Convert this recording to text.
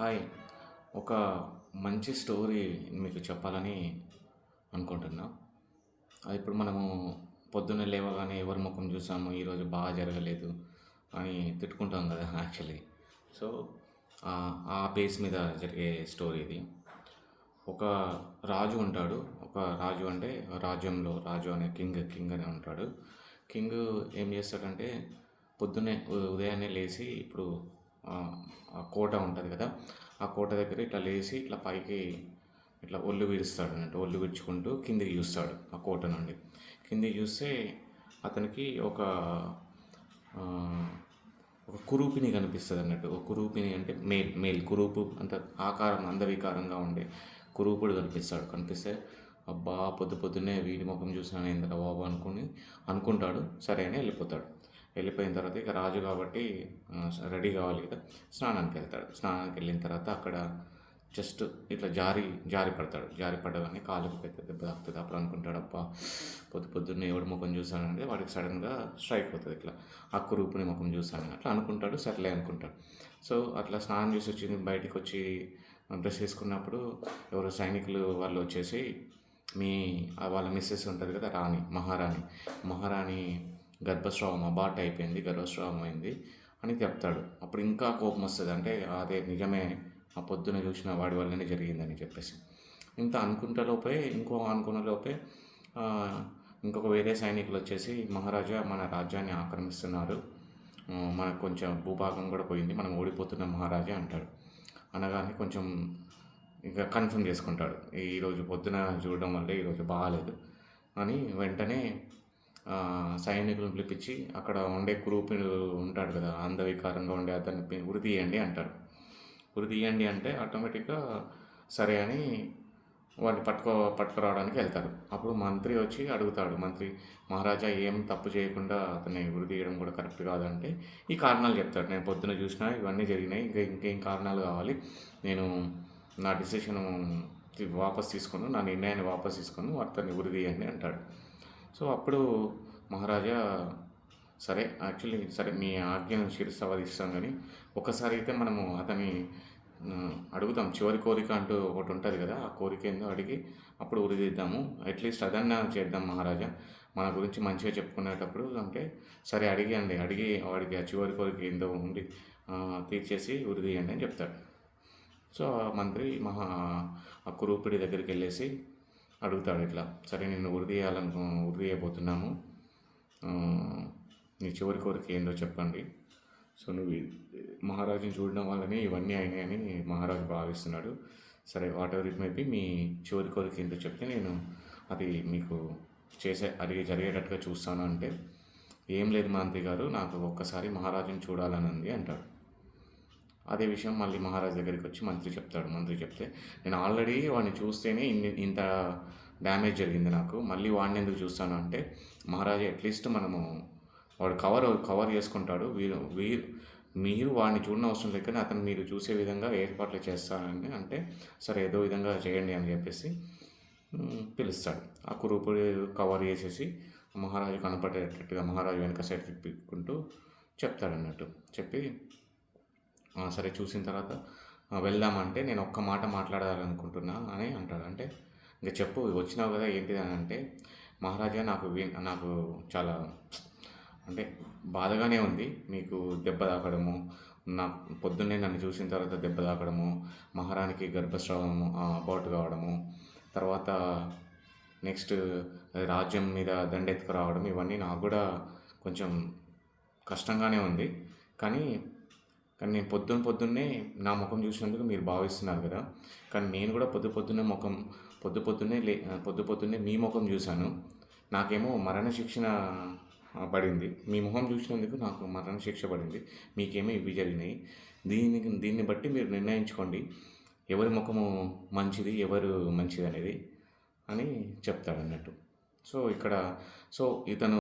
Hi. ఒక మంచి story మీకు చెప్పాలని అనుకుంటున్నా. అది ఇప్పుడు మనము పొద్దున్నే లేవగానే ఎవరి ముఖం చూసాము, ఈరోజు బాగా జరగలేదు అని తిట్టుకుంటాం కదా యాక్చువల్లీ. సో, ఆ బేస్ మీద జరిగే స్టోరీ ఇది. ఒక రాజు ఉంటాడు. ఒక రాజు అంటే రాజ్యంలో రాజు అనే కింగ్ అని ఉంటాడు. కింగ్ ఏం చేస్తాడంటే పొద్దున్నే ఉదయాన్నే లేచి ఇప్పుడు ఆ కోట ఉంటుంది కదా, ఆ కోట దగ్గర ఇట్లా లేచి ఇట్లా పైకి ఇట్లా ఒళ్ళు విడుస్తాడు అన్నట్టు. ఒళ్ళు విడుచుకుంటూ కిందికి చూస్తాడు ఆ కోట నుండి. కిందికి చూస్తే అతనికి ఆ, ఒక కురూపిని కనిపిస్తుంది అన్నట్టు. ఒక కురూపిని అంటే మేల్ కురూపు అంత ఆకారం అందవికారంగా ఉండే కురూపుడు కనిపిస్తే అబ్బా పొద్దు పొద్దున్నే వీడి ముఖం చూసాను ఏందిరా బాబు అనుకుంటాడు. సరే అని వెళ్ళిపోతాడు. వెళ్ళిపోయిన తర్వాత ఇక రాజు కాబట్టి రెడీ కావాలి కదా, స్నానానికి వెళ్తాడు. స్నానానికి వెళ్ళిన తర్వాత అక్కడ జస్ట్ ఇట్లా జారి పడతాడు. జారి పడగానే కాలుకి పెద్ద దెబ్బ తాకుతుంది. అప్పుడు అనుకుంటాడు, అబ్బా పొద్దున్నే ఎవడి ముఖం చూశానంటే వాడికి సడన్గా స్ట్రైక్ అవుతుంది. ఇట్లా అక్కు రూపుని ముఖం చూశాను అట్లా అనుకుంటాడు. సర్లే అనుకుంటాడు. సో అట్లా స్నానం చేసి వచ్చి బయటికి వచ్చి డ్రెస్ వేసుకున్నప్పుడు ఎవరో సైనికులు వాళ్ళు వచ్చేసి వాళ్ళ మిస్సెస్ ఉంటుంది కదా, మహారాణి గర్భస్రావం అబార్ట్ అయిపోయింది, గర్భస్రావం అయింది అని చెప్తాడు. అప్పుడు ఇంకా కోపం వస్తుంది. అంటే అదే నిజమే, ఆ పొద్దున చూసిన వాడి వల్లనే జరిగిందని చెప్పేసి అనుకున్న లోపే ఇంకొక వేరే సైనికులు వచ్చేసి, మహారాజా మన రాజ్యాన్ని ఆక్రమిస్తున్నారు, మనకు కొంచెం భూభాగం కూడా పోయింది, మనం ఓడిపోతున్న మహారాజా అంటాడు. అనగానే కొంచెం ఇంకా కన్ఫర్మ్ చేసుకుంటాడు, ఈరోజు పొద్దున చూడడం వల్లే ఈరోజు బాగాలేదు అని. వెంటనే సైనికులను పిలిపించి అక్కడ ఉండే కురూపుడు ఉంటాడు కదా, అందవికారంగా ఉండే అతన్ని ఉరి తీయండి అంటాడు. ఉరి తీయండి అంటే ఆటోమేటిక్గా సరే అని వాడిని పట్టుకురావడానికి వెళ్తారు. అప్పుడు మంత్రి వచ్చి అడుగుతాడు, మహారాజా ఏం తప్పు చేయకుండా అతన్ని ఉరి తీయడం కూడా కరెక్ట్ కాదంటే ఈ కారణాలు చెప్తాడు. నేను పొద్దున చూసినా ఇవన్నీ జరిగినాయి, ఇంకేం కారణాలు కావాలి, నేను నా డిసిషన్ వాపస్ తీసుకుని, నా నిర్ణయాన్ని వాపస్ తీసుకొని అతన్ని ఉరి తీయండి అంటాడు. సో అప్పుడు మహారాజా సరే మీ ఆజ్ఞను శిరసావధిస్తాం, కానీ ఒకసారి అయితే మనము అతని అడుగుతాం, చివరి కోరిక అంటూ ఒకటి ఉంటుంది కదా, ఆ కోరిక ఏందో అడిగి అప్పుడు ఉరిదిద్దాము, అట్లీస్ట్ అదన్నా చేద్దాం మహారాజా, మన గురించి మంచిగా చెప్పుకునేటప్పుడు అంటే సరే అడిగి వాడికి ఆ చివరి కోరిక ఏందో ఉండి తీర్చేసి ఉరిదీయండి అని చెప్తాడు. సో ఆ మంత్రి ఆ కురూపిడి దగ్గరికి వెళ్ళేసి అడుగుతాడు, ఇట్లా సరే నిన్ను ఉరి తీయబోతున్నాము, నీ చివరి కోరిక ఏందో చెప్పండి. సో నువ్వు మహారాజుని చూడడం వల్లనే ఇవన్నీ అయినాయని మహారాజు భావిస్తున్నాడు. సరే whatever it may be, మీ చివరి కోరిక ఏందో చెప్తే నేను అది మీకు జరిగేటట్టుగా చూస్తాను అంటే, ఏం లేదు మంత్రి గారు, నాకు ఒక్కసారి మహారాజుని చూడాలని ఉంది అంటాడు. అదే విషయం మళ్ళీ మహారాజు దగ్గరికి వచ్చి మంత్రి చెప్తే, నేను ఆల్రెడీ వాడిని చూస్తేనే ఇంత డ్యామేజ్ జరిగింది నాకు, మళ్ళీ వాడిని ఎందుకు చూస్తాను అంటే, మహారాజా అట్లీస్ట్ వాడు కవర్ చేసుకుంటాడు, మీరు వాడిని చూడని అవసరం లేక అతను మీరు చూసే విధంగా ఏర్పాట్లు చేస్తానని అంటే, సరే ఏదో విధంగా చేయండి అని చెప్పేసి పిలుస్తాడు. ఆ కురూపుడు కవర్ చేసేసి మహారాజు కనపడేటట్టుగా మహారాజు వెనక సైడ్ తిప్పుకుంటూ చెప్తాడన్నట్టు. చెప్పి సరే చూసిన తర్వాత వెళ్దామంటే, నేను ఒక్క మాట మాట్లాడాలనుకుంటున్నా అని అంటాడు. అంటే ఇంకా చెప్పు, వచ్చినావు కదా ఏంటిది అని అంటే, మహారాజా నాకు చాలా అంటే బాధగానే ఉంది, మీకు దెబ్బ తాకడము, పొద్దున్నే నన్ను చూసిన తర్వాత దెబ్బ తాకడము, మహారాణికి గర్భస్రావము అబౌట్ కావడము, తర్వాత నెక్స్ట్ రాజ్యం మీద దండెత్తుకు రావడం, ఇవన్నీ నాకు కూడా కొంచెం కష్టంగానే ఉంది. కానీ నేను పొద్దున్నే నా ముఖం చూసినందుకు మీరు భావిస్తున్నారు కదా, కానీ నేను కూడా పొద్దున్నే మీ ముఖం చూశాను, నాకేమో మరణశిక్షణ పడింది, మీ ముఖం చూసినందుకు నాకు మరణశిక్ష పడింది, మీకేమో ఇవి జరిగినాయి, దీన్ని బట్టి మీరు నిర్ణయించుకోండి ఎవరి ముఖము మంచిది ఎవరు మంచిది అనేది అని చెప్తాడన్నట్టు. సో ఇతను